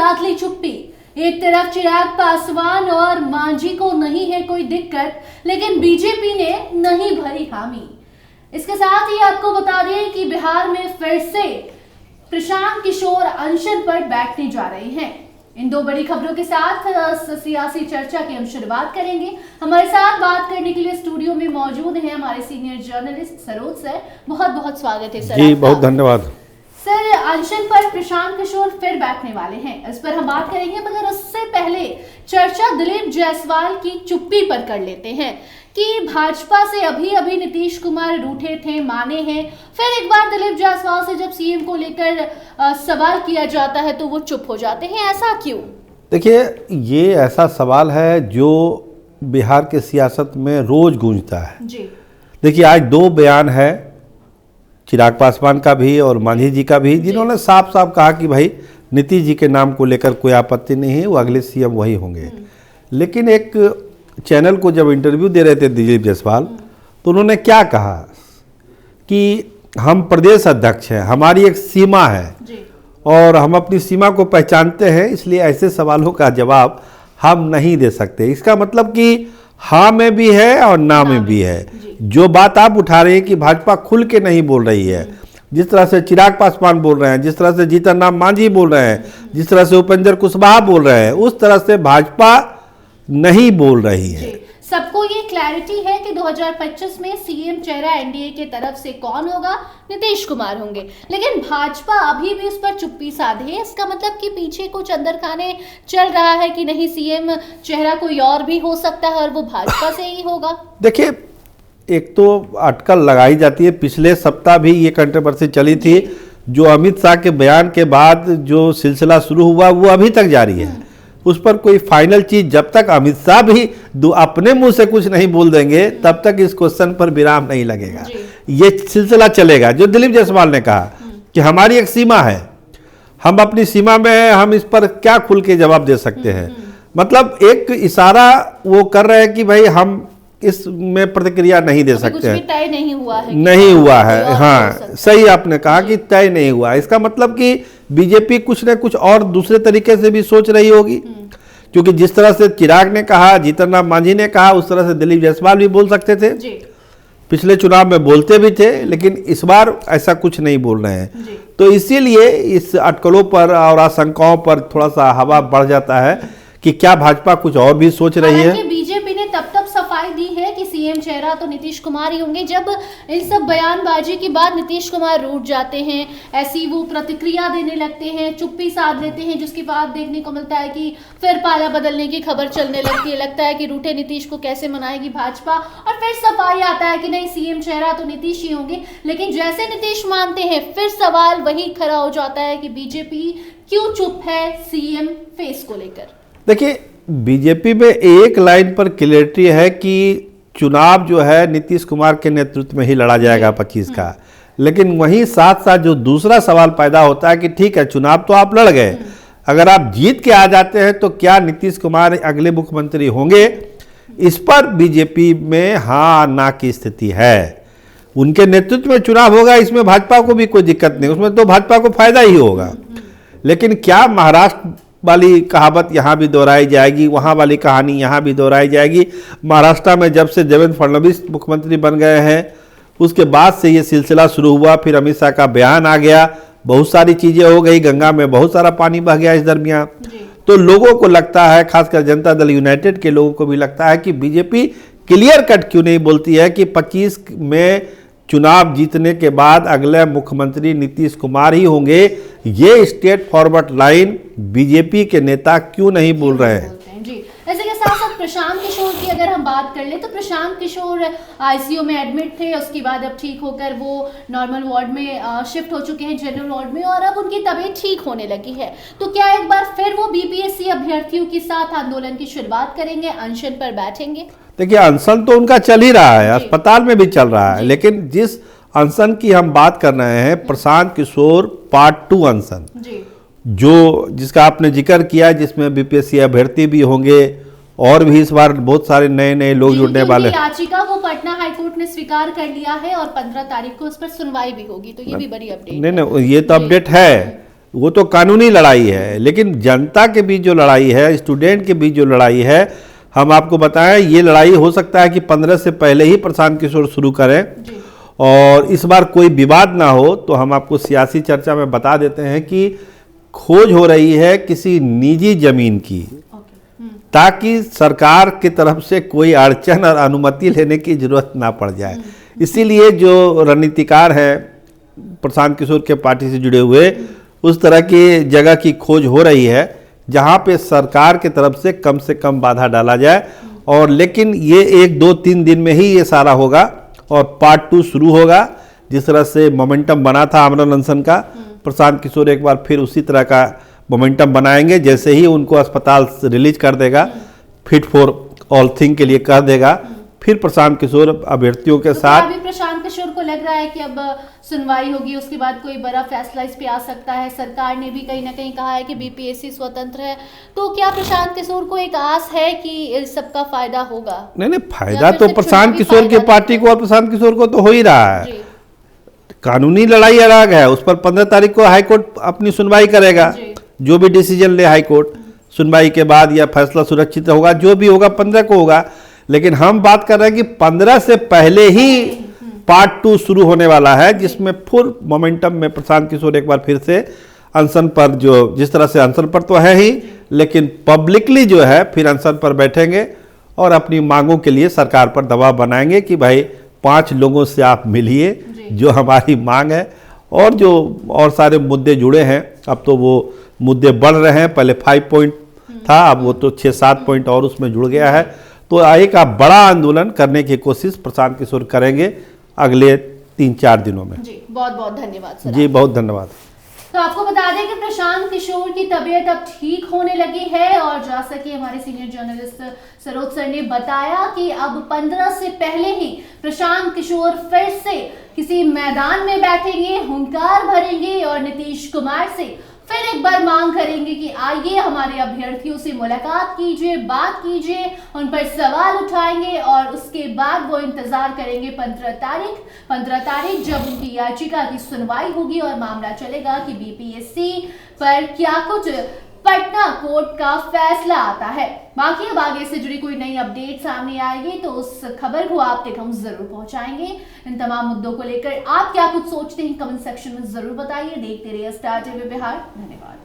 साध ली चुप्पी। एक तरफ चिराग पासवान और मांझी को नहीं है कोई दिक्कत, लेकिन बीजेपी ने नहीं भरी हामी। इसके साथ ही आपको बता दें कि बिहार में फिर से प्रशांत किशोर अनशन पर बैठने जा रहे हैं। इन दो बड़ी खबरों के साथ सियासी चर्चा की हम शुरुआत करेंगे। हमारे साथ बात करने के लिए स्टूडियो में मौजूद हैं हमारे सीनियर जर्नलिस्ट सरोज सर। बहुत बहुत स्वागत है सर। जी बहुत धन्यवाद सर। अनशन पर प्रशांत किशोर फिर बैठने वाले हैं, इस पर हम बात करेंगे, मगर उससे पहले चर्चा दिलीप जायसवाल की चुप्पी पर कर लेते हैं कि भाजपा से अभी नीतीश कुमार रूठे थे, माने हैं, फिर एक बार दिलीप जायसवाल से जब सीएम को लेकर सवाल किया जाता है तो वो चुप हो जाते हैं, ऐसा क्यों? देखिए, ये ऐसा सवाल है जो बिहार के सियासत में रोज गूंजता है जी। देखिए, आज दो बयान है, चिराग पासवान का भी और मांझी जी का भी, जिन्होंने साफ साफ कहा कि भाई नीतीश जी के नाम को लेकर कोई आपत्ति नहीं है, वो अगले सीएम वही होंगे। लेकिन एक चैनल को जब इंटरव्यू दे रहे थे दिलीप जायसवाल, तो उन्होंने क्या कहा कि हम प्रदेश अध्यक्ष हैं, हमारी एक सीमा है और हम अपनी सीमा को पहचानते हैं, इसलिए ऐसे सवालों का जवाब हम नहीं दे सकते। इसका मतलब कि हाँ में भी है और ना में भी है। जो बात आप उठा रहे हैं कि भाजपा खुल के नहीं बोल रही है, जिस तरह से चिराग पासवान बोल रहे हैं, जिस तरह से जीतन राम मांझी बोल रहे हैं, जिस तरह से उपेंद्र कुशवाहा बोल रहे हैं, उस तरह से भाजपा नहीं बोल रही है। सबको ये क्लैरिटी है कि 2025 में सीएम चेहरा एनडीए के तरफ से कौन होगा? नीतीश कुमार होंगे। लेकिन भाजपा अभी भी उस पर चुप्पी साधे है। इसका मतलब कि पीछे कुछ अंदर खाने चल रहा है कि नहीं, सीएम चेहरा कोई और भी हो सकता है और वो भाजपा से ही होगा। देखिए, एक तो अटकल लगाई जाती है, पिछले सप्ताह भी ये कंट्रोवर्सी चली थी, जो अमित शाह के बयान के बाद जो सिलसिला शुरू हुआ वो अभी तक जारी है। उस पर कोई फाइनल चीज जब तक अमित शाह भी अपने मुंह से कुछ नहीं बोल देंगे तब तक इस क्वेश्चन पर विराम नहीं लगेगा, ये सिलसिला चलेगा। जो दिलीप जायसवाल ने कहा कि हमारी एक सीमा है, हम अपनी सीमा में हैं, हम इस पर क्या खुल के जवाब दे सकते हैं, मतलब एक इशारा वो कर रहे हैं कि भाई हम इसमें प्रतिक्रिया नहीं दे सकते हैं, तय नहीं हुआ है, नहीं हुआ है। हाँ, सही आपने कहा कि तय नहीं हुआ। इसका मतलब कि बीजेपी कुछ न कुछ और दूसरे तरीके से भी सोच रही होगी, क्योंकि जिस तरह से चिराग ने कहा, जीतन राम मांझी ने कहा, उस तरह से दिलीप जायसवाल भी बोल सकते थे। पिछले चुनाव में बोलते भी थे, लेकिन इस बार ऐसा कुछ नहीं बोल रहे हैं। तो इसीलिए इस अटकलों पर और आशंकाओं पर थोड़ा सा हवा बढ़ जाता है कि क्या भाजपा कुछ और भी सोच रही है। बीजेपी ने तब सफाई दी है कि सीएम चेहरा तो नीतीश कुमार ही होंगे, जब इन सब बयानबाजी के बाद नीतीश कुमार रूठ जाते हैं, ऐसी वो प्रतिक्रिया देने लगते हैं, चुप्पी साध लेते हैं, जिसके बाद देखने को मिलता है कि फिर पाला बदलने की खबर चलने लगती है। लगता है कि रूठे नीतीश को कैसे मनाएगी भाजपा, और फिर सफाई आता है कि नहीं, सीएम चेहरा तो नीतीश ही होंगे। लेकिन जैसे नीतीश मानते हैं, फिर सवाल वही खड़ा हो जाता है कि बीजेपी क्यों चुप है सीएम फेस को लेकर। देखिए, बीजेपी में एक लाइन पर क्लियरिटी है कि चुनाव जो है नीतीश कुमार के नेतृत्व में ही लड़ा जाएगा 25 का। लेकिन वहीं साथ साथ जो दूसरा सवाल पैदा होता है कि ठीक है, चुनाव तो आप लड़ गए, अगर आप जीत के आ जाते हैं तो क्या नीतीश कुमार अगले मुख्यमंत्री होंगे? इस पर बीजेपी में हाँ ना की स्थिति है। उनके नेतृत्व में चुनाव होगा, इसमें भाजपा को भी कोई दिक्कत नहीं, उसमें तो भाजपा को फायदा ही होगा। लेकिन क्या महाराष्ट्र वाली कहावत यहाँ भी दोहराई जाएगी, वहाँ वाली कहानी यहाँ भी दोहराई जाएगी? महाराष्ट्र में जब से देवेंद्र फडणवीस मुख्यमंत्री बन गए हैं, उसके बाद से ये सिलसिला शुरू हुआ, फिर अमित शाह का बयान आ गया, बहुत सारी चीज़ें हो गई, गंगा में बहुत सारा पानी बह गया इस दरमियान। तो लोगों को लगता है, खासकर जनता दल यूनाइटेड के लोगों को भी लगता है कि बीजेपी क्लियर कट क्यों नहीं बोलती है कि 25 में चुनाव जीतने के बाद अगले मुख्यमंत्री नीतीश कुमार ही होंगे। ये स्टेट फॉरवर्ड लाइन बीजेपी के नेता क्यों नहीं बोल रहे हैं? जी, ऐसे के साथ साथ प्रशांत किशोर की अगर हम बात कर ले तो प्रशांत किशोर आईसीयू में एडमिट थे, उसके बाद अब ठीक होकर वो नॉर्मल वार्ड में शिफ्ट हो चुके हैं, जनरल वार्ड में, और अब उनकी तबीयत ठीक होने लगी है। तो क्या एक बार फिर वो बीपीएससी अभ्यर्थियों के साथ आंदोलन की शुरुआत करेंगे, अनशन पर बैठेंगे? देखिए, अनशन तो उनका चल ही रहा है, अस्पताल में भी चल रहा है, लेकिन जिस अनशन की हम बात कर रहे हैं, प्रशांत किशोर पार्ट 2 अनशन, जो जिसका आपने जिक्र किया, जिसमें बीपीएससी अभ्यर्थी भी होंगे और भी इस बार बहुत सारे नए नए लोग जुड़ने वाले। याचिका वो पटना हाईकोर्ट ने स्वीकार कर लिया है और 15 तारीख को उस पर सुनवाई भी होगी, तो ये भी बड़ी अपडेट। नहीं, ये तो अपडेट है, वो तो कानूनी लड़ाई है, लेकिन जनता के बीच जो लड़ाई है, स्टूडेंट के बीच जो लड़ाई है, हम आपको बताएं ये लड़ाई हो सकता है कि 15 से पहले ही प्रशांत किशोर शुरू करें और इस बार कोई विवाद ना हो। तो हम आपको सियासी चर्चा में बता देते हैं कि खोज हो रही है किसी निजी जमीन की, ताकि सरकार की तरफ से कोई अड़चन और अनुमति लेने की जरूरत ना पड़ जाए। इसीलिए जो रणनीतिकार हैं प्रशांत किशोर के पार्टी से जुड़े हुए, उस तरह की जगह की खोज हो रही है जहां पे सरकार की तरफ से कम बाधा डाला जाए। और लेकिन ये 1, 2, 3 दिन में ही ये सारा होगा और पार्ट 2 शुरू होगा। जिस तरह से मोमेंटम बना था आमरण अनशन का, प्रशांत किशोर एक बार फिर उसी तरह का मोमेंटम बनाएंगे। जैसे ही उनको अस्पताल से रिलीज कर देगा, फिट फॉर ऑल थिंग के लिए कर देगा, फिर प्रशांत किशोर अभ्यर्थियों के साथ। अभी प्रशांत किशोर को लग रहा है कि अब सुनवाई होगी, उसके बाद कोई बड़ा फैसला इस पे आ सकता है। सरकार ने भी कहीं ना कहीं कहा है कि बीपीएससी स्वतंत्र है, तो क्या प्रशांत किशोर को एक आस है कि इस सबका फायदा होगा? नहीं, फायदा तो प्रशांत किशोर की पार्टी को और प्रशांत किशोर को तो हो ही रहा है। कानूनी लड़ाई अलग है, उस पर 15 तारीख को हाईकोर्ट अपनी सुनवाई करेगा। जो भी डिसीजन ले हाईकोर्ट, सुनवाई के बाद या फैसला सुरक्षित होगा, जो भी होगा 15 को होगा। लेकिन हम बात कर रहे हैं कि 15 से पहले ही पार्ट 2 शुरू होने वाला है, जिसमें फुल मोमेंटम में प्रशांत किशोर एक बार फिर से अनशन पर, जो जिस तरह से अनशन पर तो है ही, लेकिन पब्लिकली जो है फिर अनशन पर बैठेंगे और अपनी मांगों के लिए सरकार पर दबाव बनाएंगे कि भाई 5 लोगों से आप मिलिए, जो हमारी मांग है। और जो और सारे मुद्दे जुड़े हैं, अब तो वो मुद्दे बढ़ रहे हैं। पहले 5 पॉइंट था, अब वो तो 6-7 पॉइंट और उसमें जुड़ गया है। तो एक बड़ा आंदोलन करने की कोशिश प्रशांत किशोर करेंगे अगले 3-4 दिनों में। जी, बहुत बहुत धन्यवाद सर। जी, बहुत धन्यवाद। तो आपको बता दें कि प्रशांत किशोर की तबीयत अब ठीक होने लगी है और जैसा कि हमारे सीनियर जर्नलिस्ट सरोज सर ने बताया कि अब 15 से पहले ही प्रशांत किशोर फिर से किसी मैदान में बैठेंगे, हुंकार भरेंगे और नीतीश कुमार से फिर एक बार मांग करेंगे कि आइए हमारे अभ्यर्थियों से मुलाकात कीजिए, बात कीजिए, उन पर सवाल उठाएंगे और उसके बाद वो इंतजार करेंगे 15 तारीख जब उनकी याचिका की सुनवाई होगी और मामला चलेगा कि बीपीएससी पर क्या कुछ पटना कोर्ट का फैसला आता है। बाकी अब आगे से जुड़ी कोई नई अपडेट सामने आएगी तो उस खबर को आप तक हम जरूर पहुंचाएंगे। इन तमाम मुद्दों को लेकर आप क्या कुछ सोचते हैं कमेंट सेक्शन में जरूर बताइए। देखते रहिए स्टार टीवी बिहार। धन्यवाद।